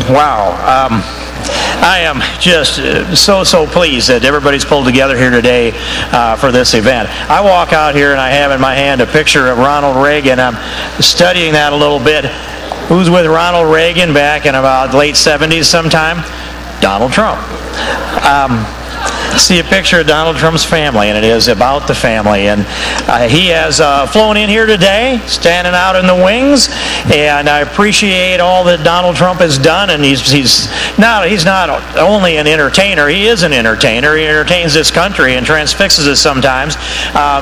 Wow. I am just so pleased that everybody's pulled together here today for this event. I walk out here and I have in my hand a picture of Ronald Reagan. I'm studying that a little bit. Who's with Ronald Reagan back in about late 70s sometime? Donald Trump. See a picture of Donald Trump's family, and it is about the family. And he has flown in here today, standing out in the wings, and I appreciate all that Donald Trump has done. And he's not only an entertainer, he is an entertainer. He entertains this country and transfixes us sometimes.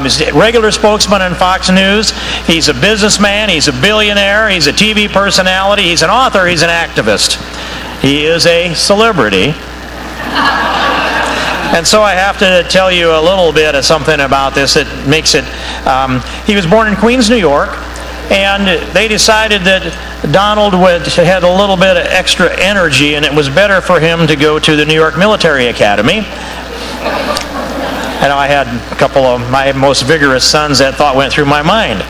He's a regular spokesman on Fox News. He's a businessman, he's a billionaire, he's a TV personality, he's an author, he's an activist. He is a celebrity. And so I have to tell you a little bit of something about this that makes it... he was born in Queens, New York, and they decided that Donald had a little bit of extra energy, and it was better for him to go to the New York Military Academy. I know I had a couple of my most vigorous sons that thought went through my mind.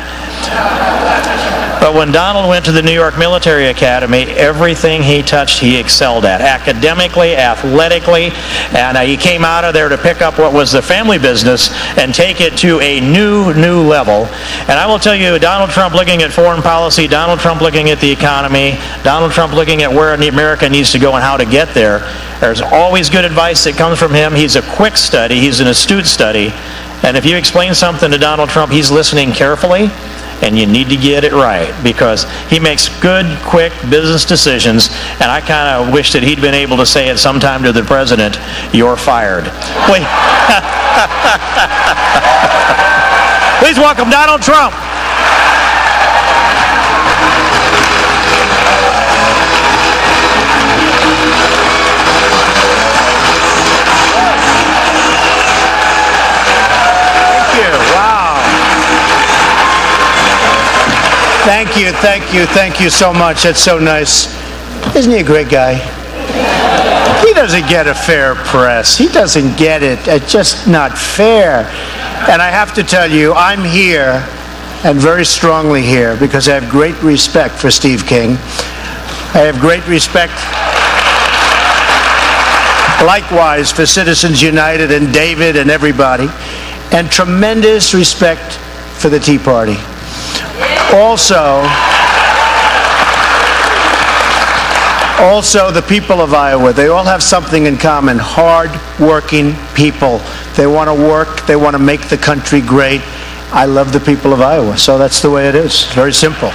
But when Donald went to the New York Military Academy, everything he touched he excelled at, academically, athletically, and he came out of there to pick up what was the family business and take it to a new level. And I will tell you, Donald Trump looking at foreign policy, Donald Trump looking at the economy, Donald Trump looking at where America needs to go and how to get there, there's always good advice that comes from him. He's a quick study, he's an astute study, and if you explain something to Donald Trump, he's listening carefully. And you need to get it right, because he makes good, quick business decisions, and I kind of wish that he'd been able to say it sometime to the president, "You're fired." Please welcome Donald Trump. Thank you. Wow. Thank you so much. That's so nice. Isn't he a great guy? He doesn't get a fair press. He doesn't get it. It's just not fair. And I have to tell you, I'm here, and very strongly here, because I have great respect for Steve King. I have great respect, likewise, for Citizens United and David and everybody, and tremendous respect for the Tea Party. Also, the people of Iowa, they all have something in common: hard-working people. They want to work, they want to make the country great. I love the people of Iowa, so that's the way it is. Very simple.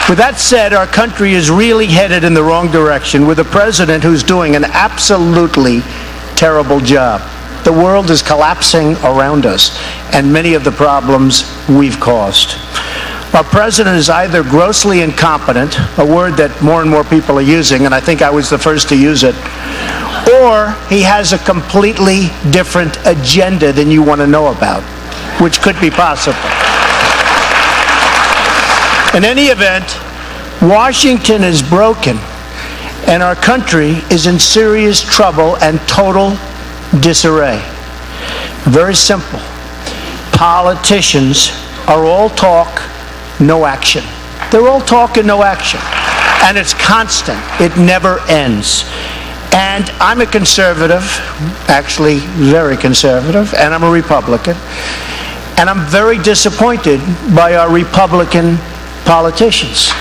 With that said, our country is really headed in the wrong direction with a president who's doing an absolutely terrible job. The world is collapsing around us, and many of the problems we've caused. Our president is either grossly incompetent, a word that more and more people are using, and I think I was the first to use it, or he has a completely different agenda than you want to know about, which could be possible. In any event, Washington is broken, and our country is in serious trouble and total disarray. Very simple. Politicians are all talk, no action. They're all talk and no action. And it's constant. It never ends. And I'm a conservative, actually very conservative, and I'm a Republican. And I'm very disappointed by our Republican politicians,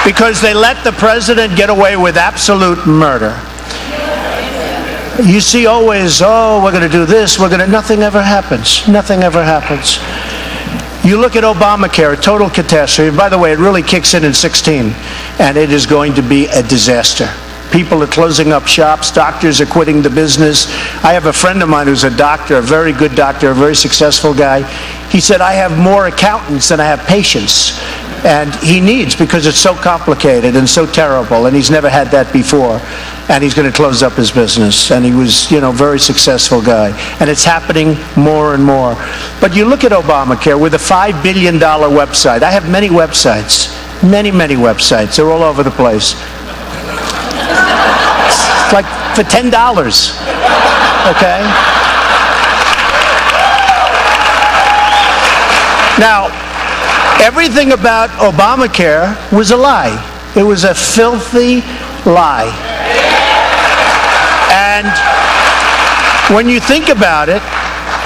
because they let the president get away with absolute murder. You see always, oh, we're going to do this, nothing ever happens. Nothing ever happens. You look at Obamacare, a total catastrophe. By the way, it really kicks in 16, and it is going to be a disaster. People are closing up shops, doctors are quitting the business. I have a friend of mine who's a doctor, a very good doctor, a very successful guy. He said, I have more accountants than I have patients. And he needs, because it's so complicated and so terrible, and he's never had that before. And he's going to close up his business. And he was, a very successful guy. And it's happening more and more. But you look at Obamacare with a $5 billion website. I have many websites, many websites. They're all over the place. It's like for $10, okay? Now, Everything about Obamacare was a lie. It was a filthy lie. And when you think about it,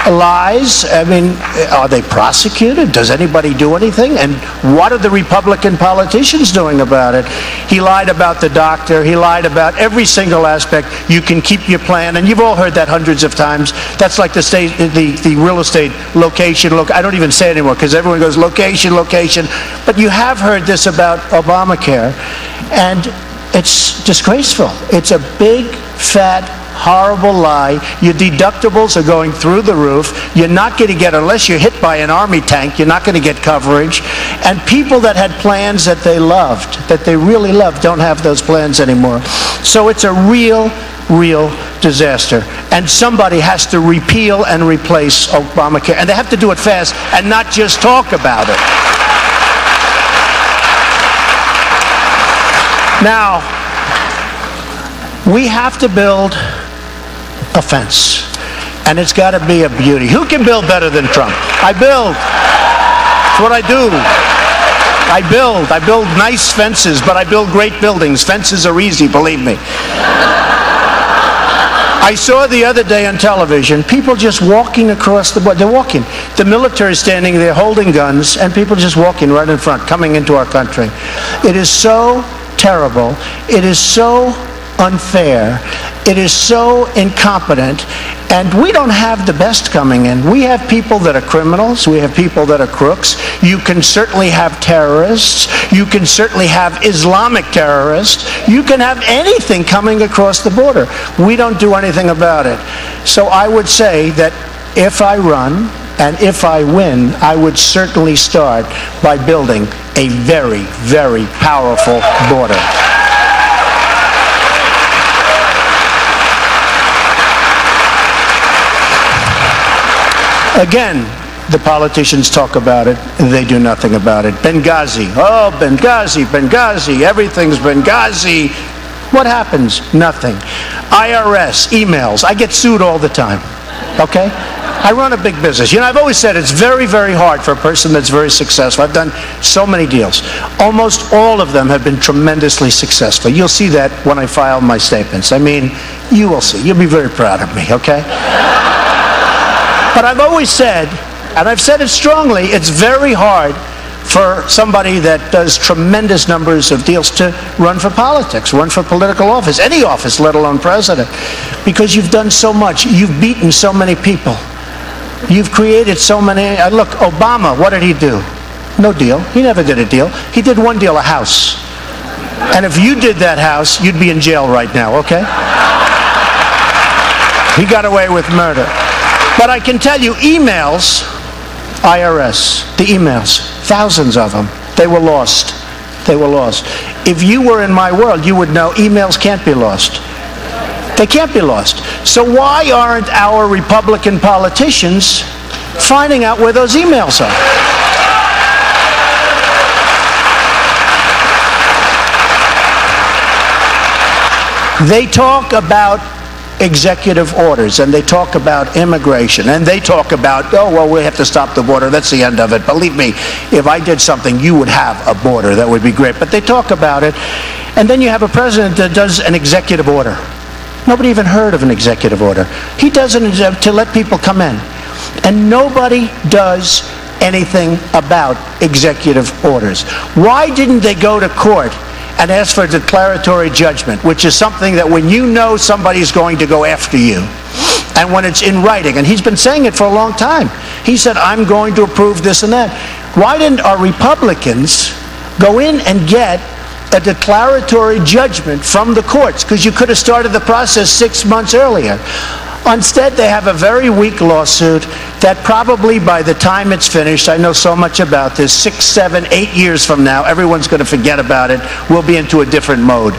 lies, I mean, are they prosecuted? Does anybody do anything? And what are the Republican politicians doing about it? He lied about the doctor. He lied about every single aspect. You can keep your plan, and you've all heard that hundreds of times. That's like the real estate location. Look, I don't even say it anymore because everyone goes location, location. But you have heard this about Obamacare, and it's disgraceful. It's a big, fat, horrible lie. Your deductibles are going through the roof. You're not going to get, unless you're hit by an army tank, you're not going to get coverage. And people that had plans that they loved, that they really loved, don't have those plans anymore. So it's a real disaster. And somebody has to repeal and replace Obamacare. And they have to do it fast and not just talk about it. Now, we have to build a fence, and it's got to be a beauty. Who can build better than Trump? I build. That's what I do. I build nice fences, but I build great buildings. Fences are easy, believe me. I saw the other day on television people just walking across the border. They're walking. The military is standing there holding guns, and people just walking right in front, coming into our country. It is so terrible. It is so unfair. It is so incompetent, and we don't have the best coming in. We have people that are criminals. We have people that are crooks. You can certainly have terrorists. You can certainly have Islamic terrorists. You can have anything coming across the border. We don't do anything about it. So I would say that if I run and if I win, I would certainly start by building a very, very powerful border. Again, the politicians talk about it, they do nothing about it. Benghazi, oh, Benghazi, Benghazi, everything's Benghazi. What happens? Nothing. IRS, emails, I get sued all the time, okay? I run a big business. You know, I've always said it's very, very hard for a person that's very successful. I've done so many deals. Almost all of them have been tremendously successful. You'll see that when I file my statements. I mean, you will see. You'll be very proud of me, okay? But I've always said, and I've said it strongly, it's very hard for somebody that does tremendous numbers of deals to run for politics, run for political office, any office, let alone president, because you've done so much. You've beaten so many people. You've created so many. Look, Obama, what did he do? No deal. He never did a deal. He did one deal, a house. And if you did that house, you'd be in jail right now, okay? He got away with murder. But I can tell you, emails, IRS, the emails, thousands of them, they were lost. They were lost. If you were in my world, you would know emails can't be lost. They can't be lost. So why aren't our Republican politicians finding out where those emails are? They talk about executive orders, and they talk about immigration, and they talk about, oh, well, we have to stop the border. That's the end of it. Believe me, if I did something, you would have a border. That would be great. But they talk about it, and then you have a president that does an executive order. Nobody even heard of an executive order. He does it to let people come in. And nobody does anything about executive orders. Why didn't they go to court and ask for a declaratory judgment, which is something that when you know somebody's going to go after you, and when it's in writing, and he's been saying it for a long time. He said, I'm going to approve this and that. Why didn't our Republicans go in and get a declaratory judgment from the courts? Because you could have started the process 6 months earlier. Instead, they have a very weak lawsuit that probably by the time it's finished, I know so much about this, 6, 7, 8 years from now, everyone's going to forget about it. We'll be into a different mode,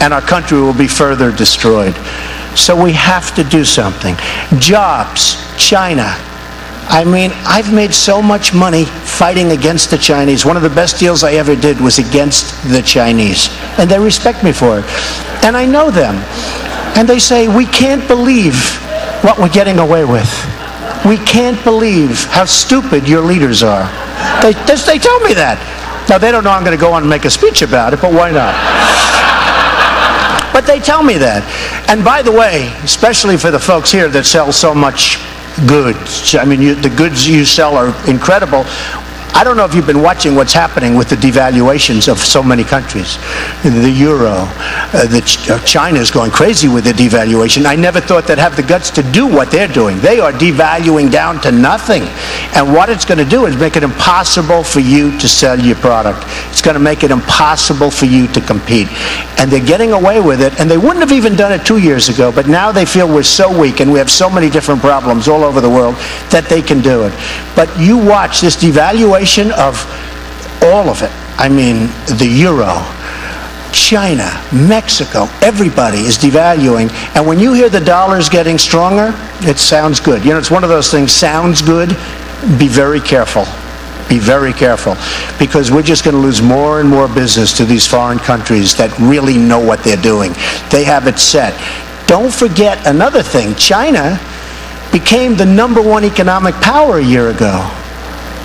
and our country will be further destroyed. So we have to do something. Jobs, China. I mean, I've made so much money fighting against the Chinese. One of the best deals I ever did was against the Chinese, and they respect me for it. And I know them. And they say, we can't believe what we're getting away with. We can't believe how stupid your leaders are. They tell me that. Now, they don't know I'm going to go on and make a speech about it, but why not? But they tell me that. And by the way, especially for the folks here that sell so much goods, I mean, the goods you sell are incredible. I don't know if you've been watching what's happening with the devaluations of so many countries. The euro, China is going crazy with the devaluation. I never thought they'd have the guts to do what they're doing. They are devaluing down to nothing. And what it's going to do is make it impossible for you to sell your product. It's going to make it impossible for you to compete. And they're getting away with it. And they wouldn't have even done it 2 years ago, but now they feel we're so weak and we have so many different problems all over the world that they can do it. But you watch this devaluation of all of it. I mean, the euro, China, Mexico, everybody is devaluing. And when you hear the dollar's getting stronger, it sounds good. You know, it's one of those things, sounds good. Be very careful. Be very careful. Because we're just going to lose more and more business to these foreign countries that really know what they're doing. They have it set. Don't forget another thing. China became the #1 economic power a year ago.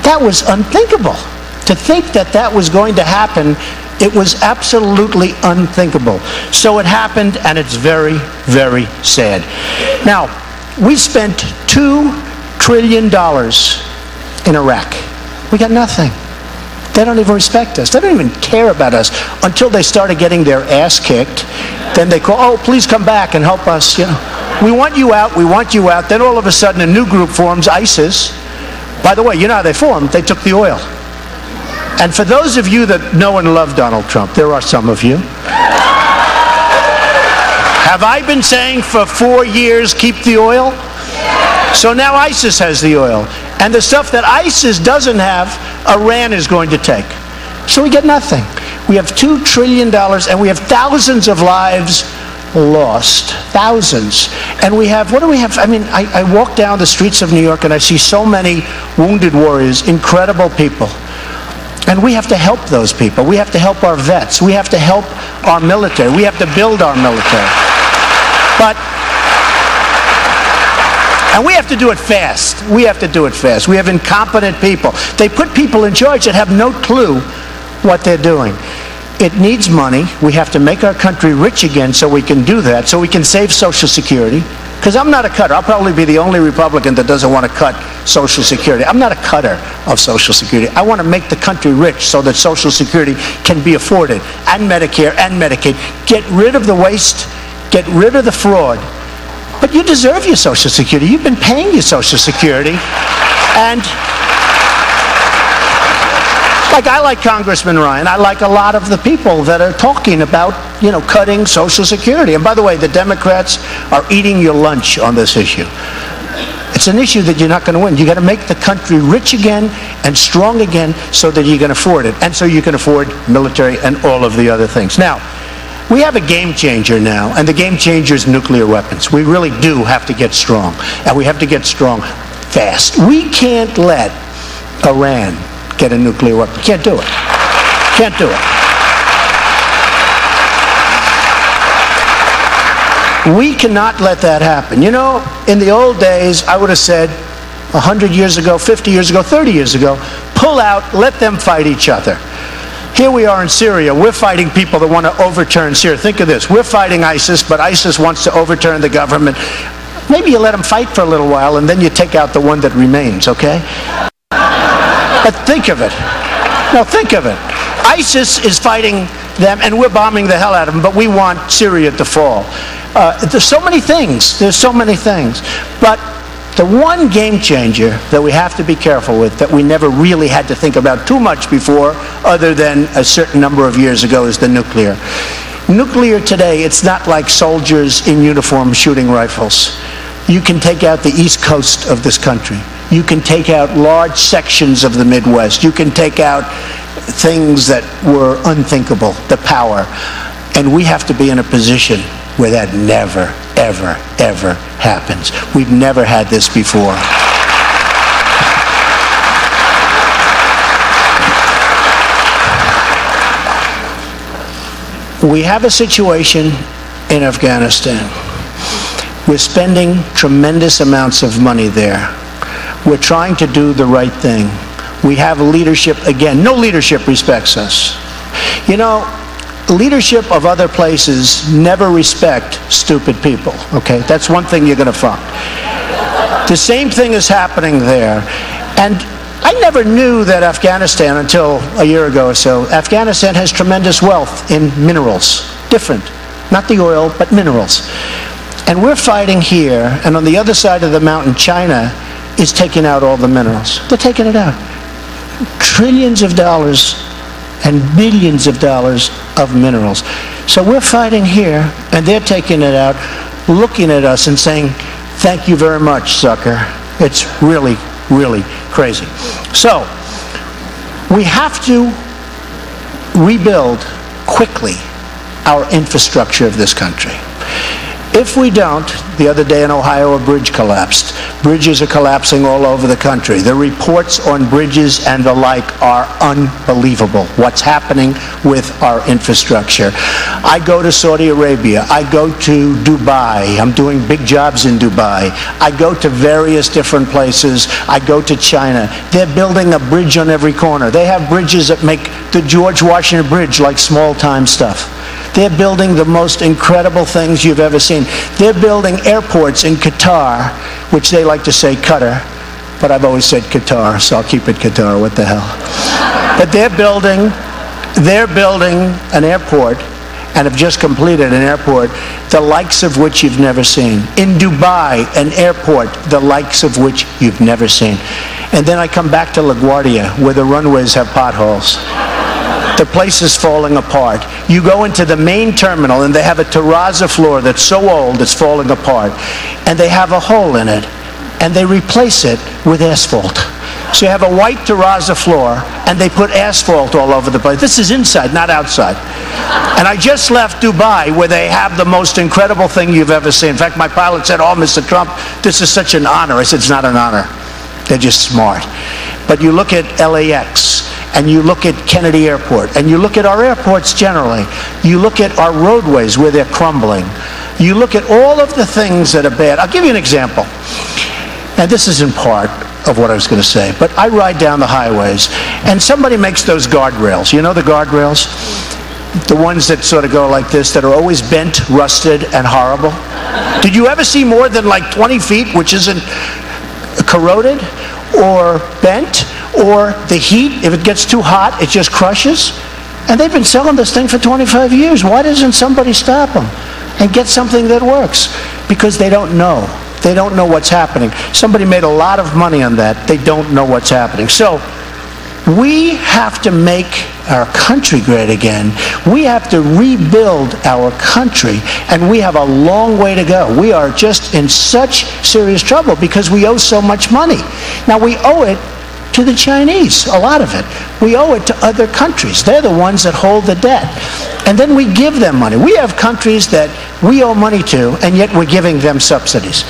That was unthinkable. To think that that was going to happen, it was absolutely unthinkable. So it happened, and it's very, very sad. Now, we spent $2 trillion in Iraq. We got nothing. They don't even respect us. They don't even care about us until they started getting their ass kicked. Then they call, oh, please come back and help us. You know, we want you out, we want you out. Then all of a sudden a new group forms, ISIS. By the way, you know how they formed? They took the oil. And for those of you that know and love Donald Trump, there are some of you. Have I been saying for 4 years, keep the oil? So now ISIS has the oil. And the stuff that ISIS doesn't have, Iran is going to take. So we get nothing. We have $2 trillion and we have thousands of lives lost. Thousands. And we have, what do we have? I mean, I walk down the streets of New York and I see so many wounded warriors, incredible people. And we have to help those people. We have to help our vets. We have to help our military. We have to build our military. And we have to do it fast. We have to do it fast. We have incompetent people. They put people in charge that have no clue what they're doing. It needs money. We have to make our country rich again so we can do that, so we can save Social Security. Because I'm not a cutter. I'll probably be the only Republican that doesn't want to cut Social Security. I'm not a cutter of Social Security. I want to make the country rich so that Social Security can be afforded, and Medicare and Medicaid. Get rid of the waste. Get rid of the fraud. But you deserve your Social Security. You've been paying your Social Security. And I like Congressman Ryan. I like a lot of the people that are talking about, you know, cutting Social Security. And by the way, the Democrats are eating your lunch on this issue. It's an issue that you're not going to win. You got to make the country rich again and strong again so that you can afford it. And so you can afford military and all of the other things. Now, we have a game changer now, and the game changer is nuclear weapons. We really do have to get strong, and we have to get strong fast. We can't let Iran get a nuclear weapon. Can't do it. Can't do it. We cannot let that happen. You know, in the old days, I would have said 100 years ago, 50 years ago, 30 years ago, pull out, let them fight each other. Here we are in Syria. We're fighting people that want to overturn Syria. Think of this. We're fighting ISIS, but ISIS wants to overturn the government. Maybe you let them fight for a little while, and then you take out the one that remains, okay? But think of it. Now think of it. ISIS is fighting them, and we're bombing the hell out of them, but we want Syria to fall. There's so many things. There's so many things. But the one game changer that we have to be careful with, that we never really had to think about too much before, other than a certain number of years ago, is the nuclear. Nuclear today, it's not like soldiers in uniform shooting rifles. You can take out the east coast of this country. You can take out large sections of the Midwest. You can take out things that were unthinkable, the power. And we have to be in a position where that never, ever, ever happens. We've never had this before. We have a situation in Afghanistan. We're spending tremendous amounts of money there. We're trying to do the right thing. We have leadership again. No leadership respects us. You know, leadership of other places never respect stupid people, okay? That's one thing you're going to find. The same thing is happening there. And I never knew that Afghanistan until a year ago or so. Afghanistan has tremendous wealth in minerals. Different. Not the oil, but minerals. And we're fighting here, and on the other side of the mountain, China is taking out all the minerals. They're taking it out. Trillions of dollars and billions of dollars of minerals. So we're fighting here, and they're taking it out, looking at us and saying, thank you very much, sucker. It's really, really crazy. So we have to rebuild quickly our infrastructure of this country. If we don't, the other day in Ohio a bridge collapsed. Bridges are collapsing all over the country. The reports on bridges and the like are unbelievable. What's happening with our infrastructure. I go to Saudi Arabia. I go to Dubai. I'm doing big jobs in Dubai. I go to various different places. I go to China. They're building a bridge on every corner. They have bridges that make the George Washington Bridge like small-time stuff. They're building the most incredible things you've ever seen. They're building airports in Qatar, which they like to say Qatar, but I've always said Qatar, so I'll keep it Qatar, what the hell. But they're building an airport, and have just completed an airport, the likes of which you've never seen. In Dubai, an airport, the likes of which you've never seen. And then I come back to LaGuardia, where the runways have potholes. The place is falling apart. You go into the main terminal and they have a terrazzo floor that's so old it's falling apart. And they have a hole in it. And they replace it with asphalt. So you have a white terrazzo floor and they put asphalt all over the place. This is inside, not outside. And I just left Dubai where they have the most incredible thing you've ever seen. In fact, my pilot said, "Oh, Mr. Trump, this is such an honor." I said, "It's not an honor. They're just smart." But you look at LAX, and you look at Kennedy Airport, and you look at our airports generally, you look at our roadways where they're crumbling, you look at all of the things that are bad. I'll give you an example. And this isn't part of what I was going to say, but I ride down the highways, and somebody makes those guardrails. You know the guardrails? The ones that sort of go like this, that are always bent, rusted, and horrible. Did you ever see more than like 20 feet, which isn't corroded or bent? Or the heat, if it gets too hot, it just crushes. And they've been selling this thing for 25 years. Why doesn't somebody stop them and get something that works? Because they don't know. They don't know what's happening. Somebody made a lot of money on that. They don't know what's happening. So we have to make our country great again. We have to rebuild our country, and we have a long way to go. We are just in such serious trouble because we owe so much money. Now, we owe it to the Chinese, a lot of it. We owe it to other countries. They're the ones that hold the debt. And then we give them money. We have countries that we owe money to, and yet we're giving them subsidies.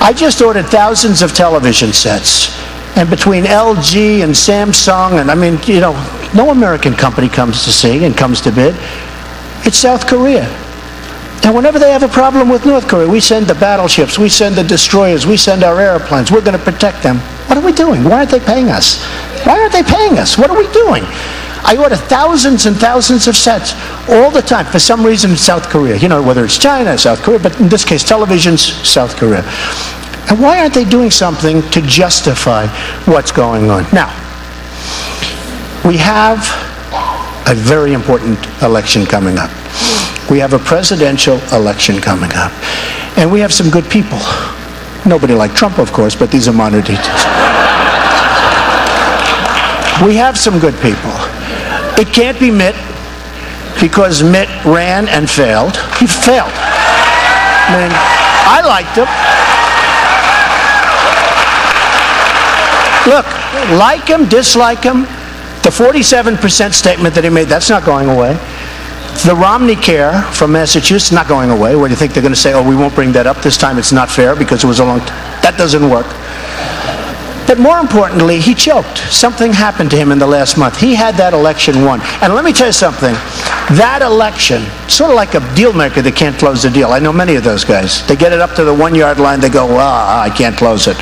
I just ordered thousands of television sets. And between LG and Samsung, and I mean, you know, no American company comes to see and comes to bid. It's South Korea. And whenever they have a problem with North Korea, we send the battleships, we send the destroyers, we send our airplanes. We're going to protect them. What are we doing? Why aren't they paying us? Why aren't they paying us? What are we doing? I order thousands and thousands of sets all the time. For some reason, it's South Korea. You know, whether it's China, South Korea, but in this case, television's South Korea. And why aren't they doing something to justify what's going on? Now, we have a very important election coming up. We have a presidential election coming up. And we have some good people. Nobody like Trump, of course, but these are minor details. We have some good people. It can't be Mitt, because Mitt ran and failed. He failed. I mean, I liked him. Look, like him, dislike him, the 47% statement that he made, that's not going away. The Romney care from Massachusetts, not going away. What do you think they're going to say? Oh, we won't bring that up this time. It's not fair because it was a long time. That doesn't work. But more importantly, he choked. Something happened to him in the last month. He had that election won. And let me tell you something. That election, sort of like a deal maker that can't close the deal. I know many of those guys. They get it up to the 1-yard line. They go, I can't close it.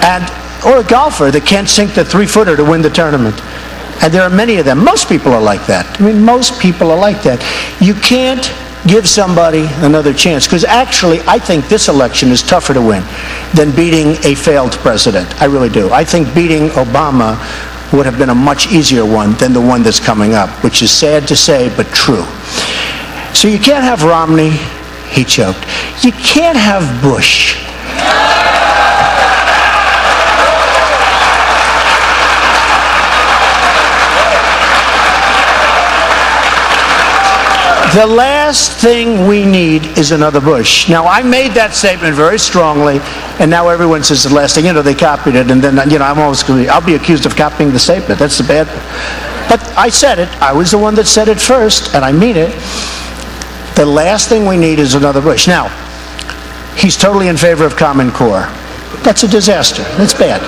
And or a golfer that can't sink the 3-footer to win the tournament. And there are many of them. Most people are like that. I mean, most people are like that. You can't give somebody another chance, because actually I think this election is tougher to win than beating a failed president. I really do. I think beating Obama would have been a much easier one than the one that's coming up, which is sad to say, but true. So you can't have Romney, he choked. You can't have Bush. The last thing we need is another Bush. Now, I made that statement very strongly, and now everyone says the last thing. You know, they copied it, and then, you know, I'll be accused of copying the statement. That's the bad. But I said it. I was the one that said it first, and I mean it. The last thing we need is another Bush. Now, he's totally in favor of Common Core. That's a disaster. That's bad.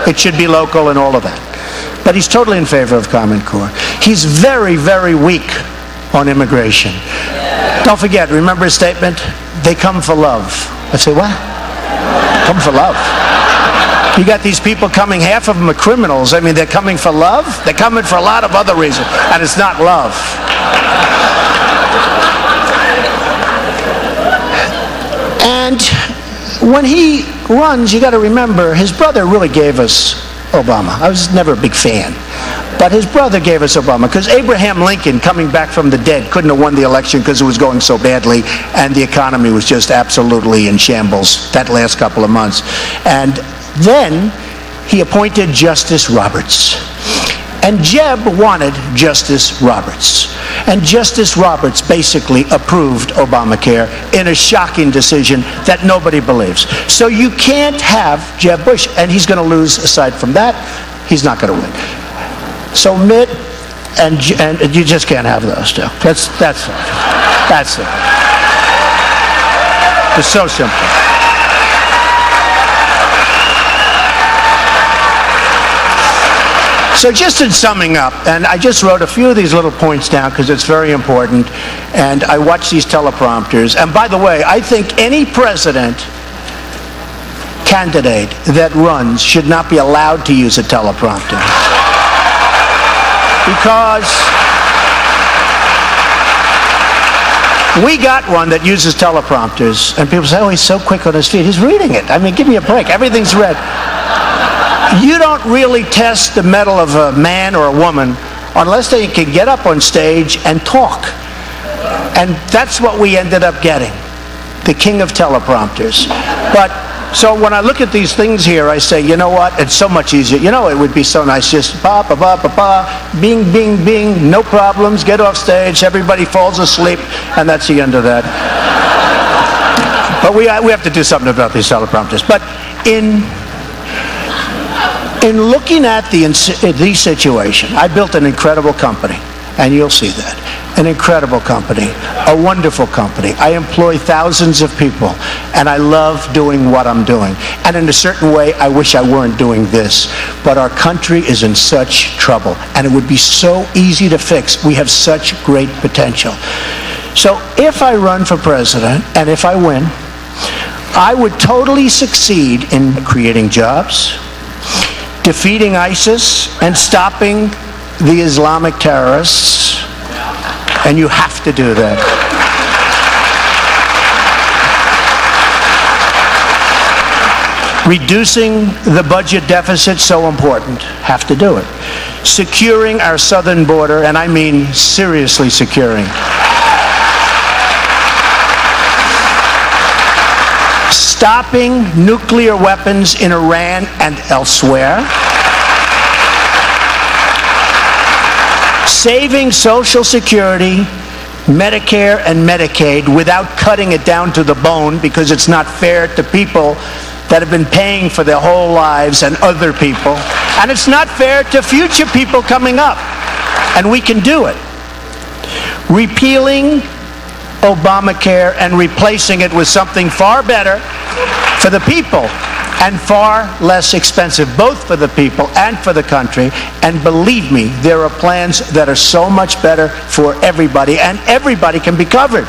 It should be local and all of that. But he's totally in favor of Common Core. He's very, very weak on immigration. Don't forget, remember his statement? They come for love. I say, what? Come for love? You got these people coming, half of them are criminals. I mean, they're coming for love? They're coming for a lot of other reasons, and it's not love. And when he runs, you got to remember, his brother really gave us Obama. I was never a big fan. But his brother gave us Obama, because Abraham Lincoln, coming back from the dead, couldn't have won the election because it was going so badly, and the economy was just absolutely in shambles that last couple of months. And then he appointed Justice Roberts. And Jeb wanted Justice Roberts. And Justice Roberts basically approved Obamacare in a shocking decision that nobody believes. So you can't have Jeb Bush, and he's going to lose. Aside from that, he's not going to win. So Mitt and you just can't have those two. That's it. It's so simple. So just in summing up, and I just wrote a few of these little points down because it's very important, and I watch these teleprompters. And by the way, I think any president candidate that runs should not be allowed to use a teleprompter. Because we got one that uses teleprompters, and people say, oh, he's so quick on his feet. He's reading it. I mean, give me a break. Everything's read. You don't really test the mettle of a man or a woman unless they can get up on stage and talk. And that's what we ended up getting, the king of teleprompters. But so when I look at these things here, I say, you know what? It's so much easier. You know, it would be so nice just ba ba ba ba ba, bing bing bing, no problems. Get off stage, everybody falls asleep, and that's the end of that. But we have to do something about these teleprompters. But in looking at the situation, I built an incredible company, and you'll see that. An incredible company, a wonderful company. I employ thousands of people, and I love doing what I'm doing. And in a certain way, I wish I weren't doing this. But our country is in such trouble, and it would be so easy to fix. We have such great potential. So if I run for president, and if I win, I would totally succeed in creating jobs, defeating ISIS, and stopping the Islamic terrorists. And you have to do that. Reducing the budget deficit, so important. Have to do it. Securing our southern border, and I mean seriously securing. Stopping nuclear weapons in Iran and elsewhere. Saving Social Security, Medicare, and Medicaid without cutting it down to the bone, because it's not fair to people that have been paying for their whole lives and other people. And it's not fair to future people coming up. And we can do it. Repealing Obamacare and replacing it with something far better for the people and far less expensive, both for the people and for the country. And believe me, there are plans that are so much better for everybody, and everybody can be covered.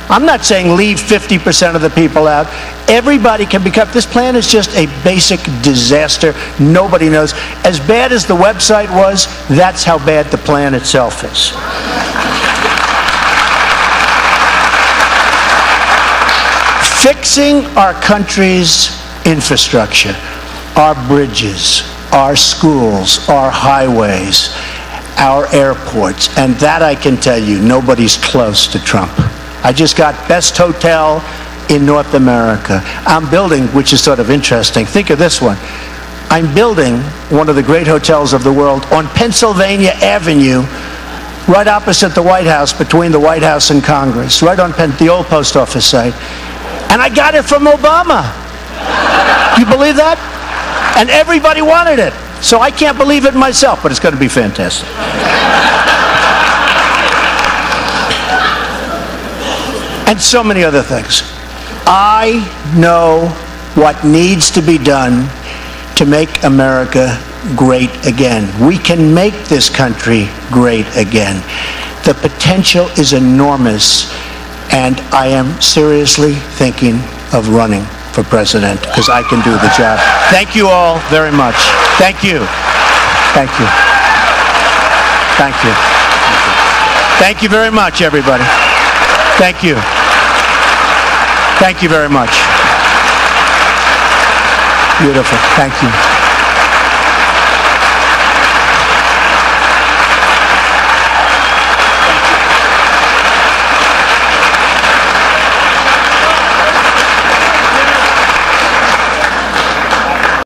I'm not saying leave 50% of the people out. Everybody can become, this plan is just a basic disaster. Nobody knows. As bad as the website was, that's how bad the plan itself is. Fixing our country's infrastructure, our bridges, our schools, our highways, our airports, and that I can tell you, nobody's close to Trump. I just got best hotel in North America. I'm building, which is sort of interesting, think of this one. I'm building one of the great hotels of the world on Pennsylvania Avenue, right opposite the White House, between the White House and Congress, right on the old post office site. And I got it from Obama. Do you believe that? And everybody wanted it. So I can't believe it myself, but it's going to be fantastic. And so many other things. I know what needs to be done to make America great again. We can make this country great again. The potential is enormous, and I am seriously thinking of running for president because I can do the job. Thank you all very much. Thank you. Thank you. Thank you. Thank you very much, everybody. Thank you. Thank you very much. Beautiful. Thank you.